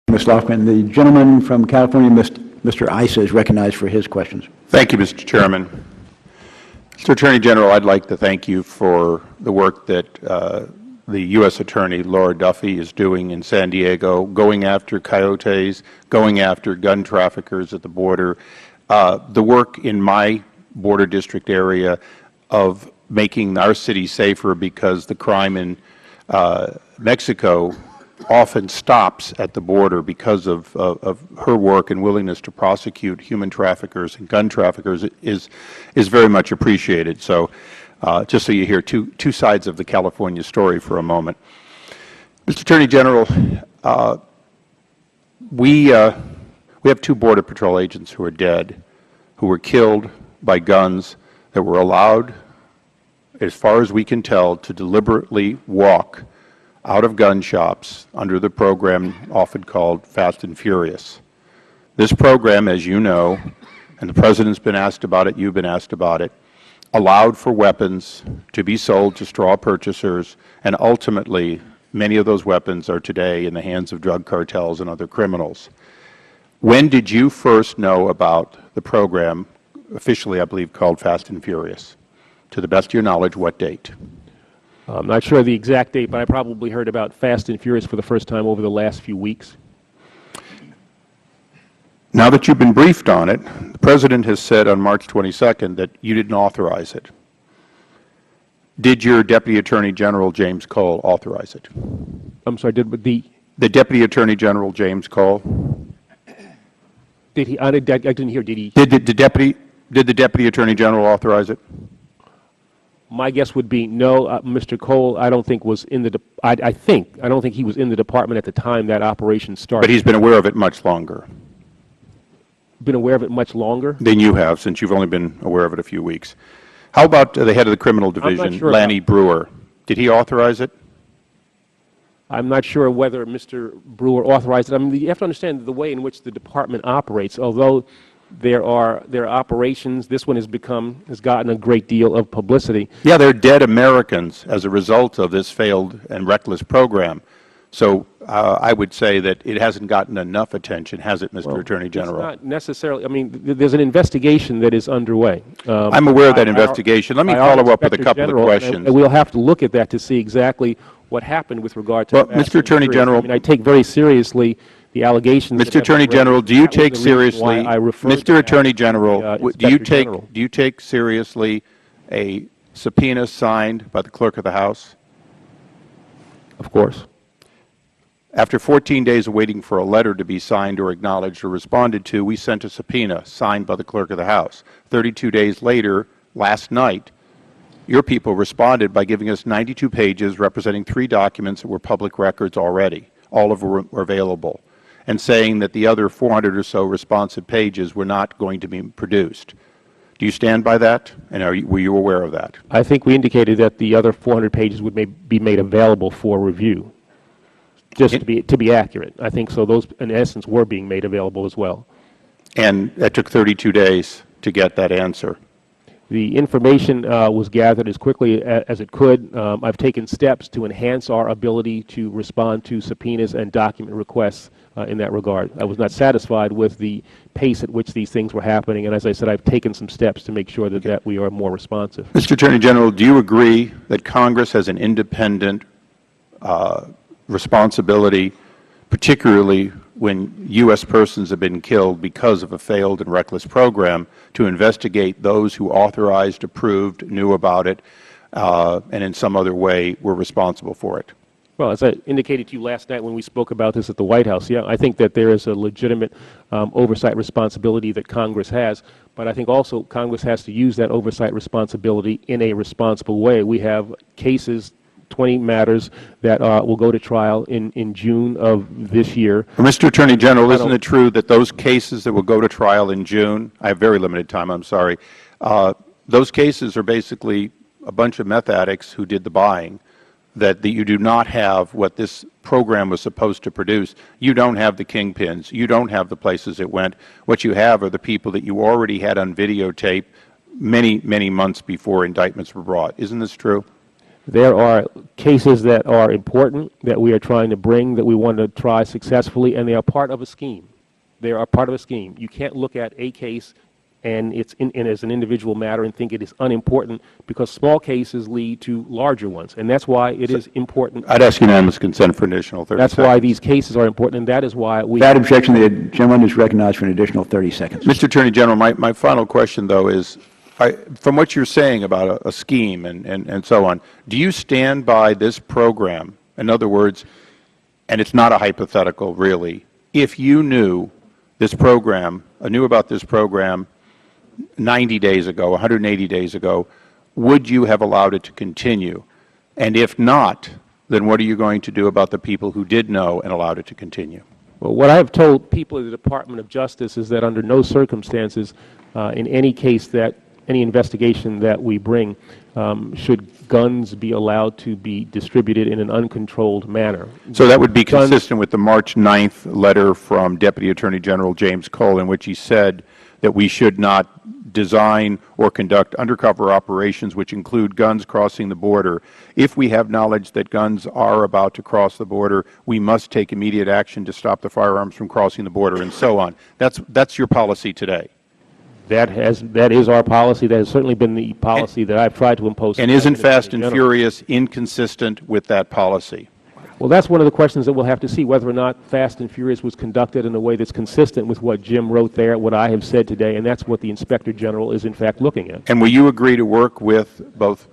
Ms. Loughman. The gentleman from California, Mr. Issa, is recognized for his questions. Thank you, Mr. Chairman. Mr. Attorney General, I'd like to thank you for the work that the U.S. Attorney Laura Duffy is doing in San Diego, going after coyotes, going after gun traffickers at the border. The work in my border district area of making our city safer, because the crime in Mexico often stops at the border because of her work and willingness to prosecute human traffickers and gun traffickers is very much appreciated. So just so you hear two sides of the California story for a moment. Mr. Attorney General, we have 2 Border Patrol agents who are dead, who were killed by guns that were allowed, as far as we can tell, to deliberately walk out of gun shops under the program often called Fast and Furious. This program, as you know, and the President's been asked about it, you've been asked about it, allowed for weapons to be sold to straw purchasers, and ultimately many of those weapons are today in the hands of drug cartels and other criminals. When did you first know about the program, officially I believe called Fast and Furious? To the best of your knowledge, what date? I'm not sure the exact date, but I probably heard about Fast and Furious for the first time over the last few weeks. Now that you've been briefed on it, the President has said on March 22nd that you didn't authorize it. Did your Deputy Attorney General, James Cole, authorize it? I'm sorry, the Deputy Attorney General, James Cole? Did he, I didn't hear, did he? Did the Deputy Attorney General authorize it? My guess would be no. Mr. Cole, I don't think was in the, I don't think he was in the department at the time that operation started. But he's been aware of it much longer. Been aware of it much longer? Than you have, since you've only been aware of it a few weeks. How about the head of the criminal division, Lanny Brewer? Did he authorize it? I'm not sure whether Mr. Brewer authorized it. I mean, you have to understand the way in which the department operates. Although there are operations, this one has gotten a great deal of publicity. Yeah, there are dead Americans as a result of this failed and reckless program. So I would say that it hasn't gotten enough attention, has it, Mr. Attorney General? It's not necessarily. I mean, there's an investigation that is underway. I'm aware of that investigation. Let me follow up with a couple of questions. And we'll have to look at that to see exactly what happened with regard to. Well, Mr. Attorney General, I mean, I take very seriously the allegations. Mr. Attorney General, do you take seriously, Mr. Attorney General, do you take seriously a subpoena signed by the Clerk of the House? Of course. After 14 days of waiting for a letter to be signed or acknowledged or responded to, we sent a subpoena signed by the Clerk of the House. 32 days later, last night, your people responded by giving us 92 pages representing 3 documents that were public records already. All of them were available, and saying that the other 400 or so responsive pages were not going to be produced. Do you stand by that, and were you aware of that? I think we indicated that the other 400 pages would be made available for review. Just to be accurate, I think so. Those, in essence, were being made available as well. And it took 32 days to get that answer. The information was gathered as quickly as it could. I've taken steps to enhance our ability to respond to subpoenas and document requests in that regard. I was not satisfied with the pace at which these things were happening, and as I said, I've taken some steps to make sure that we are more responsive. Mr. Attorney General, do you agree that Congress has an independent responsibility, particularly when U.S. persons have been killed because of a failed and reckless program, to investigate those who authorized, approved, knew about it, and in some other way were responsible for it? Well, as I indicated to you last night when we spoke about this at the White House, yeah, I think that there is a legitimate oversight responsibility that Congress has, but I think also Congress has to use that oversight responsibility in a responsible way. We have cases, 20 matters that will go to trial in June of this year. Well, Mr. Attorney General, isn't it true that those cases that will go to trial in June, I have very limited time, I'm sorry, those cases are basically a bunch of meth addicts who did the buying, that you do not have what this program was supposed to produce. You don't have the kingpins. You don't have the places it went. What you have are the people that you already had on videotape many, many months before indictments were brought. Isn't this true? There are cases that are important that we are trying to bring, that we want to try successfully, and they are part of a scheme. They are part of a scheme. You can't look at a case and it's as an individual matter and think it is unimportant, because small cases lead to larger ones, and that's why it is important. I'd ask unanimous consent for an additional 30 That's seconds. why these cases are important, and that is why we... Without objection, the gentleman is recognized for an additional 30 seconds. Mr. Attorney General, my final question, though, is from what you're saying about a scheme and so on, do you stand by this program? In other words, and it's not a hypothetical, really, if you knew this program, knew about this program 90 days ago, 180 days ago, would you have allowed it to continue? And if not, then what are you going to do about the people who did know and allowed it to continue? Well, what I have told people at the Department of Justice is that under no circumstances in any case that any investigation that we bring should guns be allowed to be distributed in an uncontrolled manner. So that would be consistent with the March 9th letter from Deputy Attorney General James Cole, in which he said that we should not design or conduct undercover operations which include guns crossing the border. If we have knowledge that guns are about to cross the border, we must take immediate action to stop the firearms from crossing the border, and so on. That's your policy today. That is our policy. That has certainly been the policy that I've tried to impose. And isn't Fast and Furious inconsistent with that policy? Well, that's one of the questions that we'll have to see, whether or not Fast and Furious was conducted in a way that's consistent with what Jim wrote there, what I have said today, and that's what the Inspector General is in fact looking at. And will you agree to work with both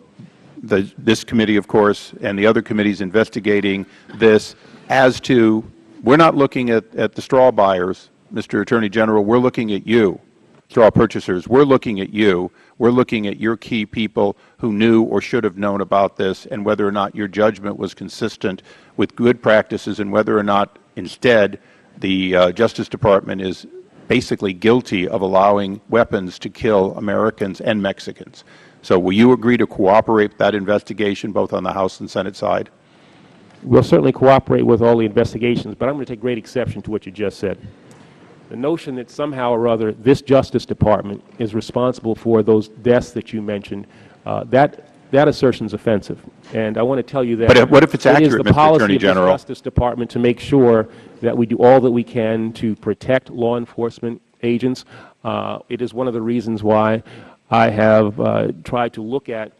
this committee, of course, and the other committees investigating this as to, we're not looking at the straw buyers, Mr. Attorney General, we're looking at you. Straw purchasers, we're looking at you. We're looking at your key people who knew or should have known about this, and whether or not your judgment was consistent with good practices, and whether or not instead the Justice Department is basically guilty of allowing weapons to kill Americans and Mexicans. So will you agree to cooperate with that investigation both on the House and Senate side? We'll certainly cooperate with all the investigations, but I'm going to take great exception to what you just said. The notion that somehow or other this Justice Department is responsible for those deaths that you mentioned, that assertion is offensive. And I want to tell you that but what if it's accurate, it is the Mr. Attorney policy of General? the Justice Department to make sure that we do all that we can to protect law enforcement agents. It is one of the reasons why I have tried to look at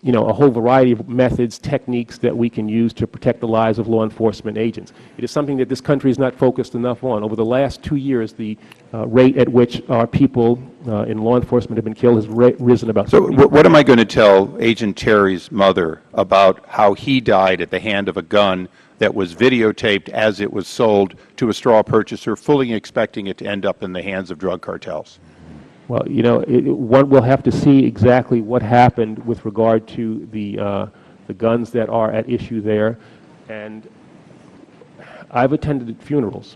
a whole variety of methods, techniques that we can use to protect the lives of law enforcement agents. It is something that this country is not focused enough on. Over the last 2 years, the rate at which our people in law enforcement have been killed has risen about 70%. So what am I going to tell Agent Terry's mother about how he died at the hand of a gun that was videotaped as it was sold to a straw purchaser, fully expecting it to end up in the hands of drug cartels? Well, one will have to see exactly what happened with regard to the guns that are at issue there. And I've attended funerals,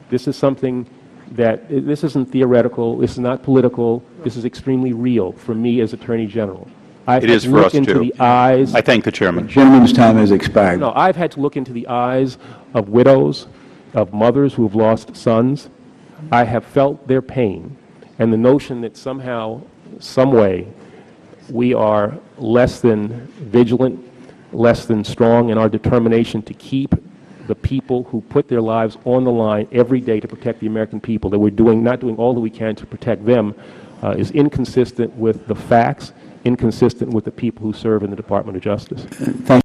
This is something that, this isn't theoretical, this is not political, this is extremely real for me as Attorney General. It is for us, too. The eyes. I thank the Chairman. The gentleman's time has expired. No, I've had to look into the eyes of widows, of mothers who have lost sons. I have felt their pain. And the notion that somehow, some way, we are less than vigilant, less than strong in our determination to keep the people who put their lives on the line every day to protect the American people, that we're not doing all that we can to protect them, is inconsistent with the facts, inconsistent with the people who serve in the Department of Justice. Thank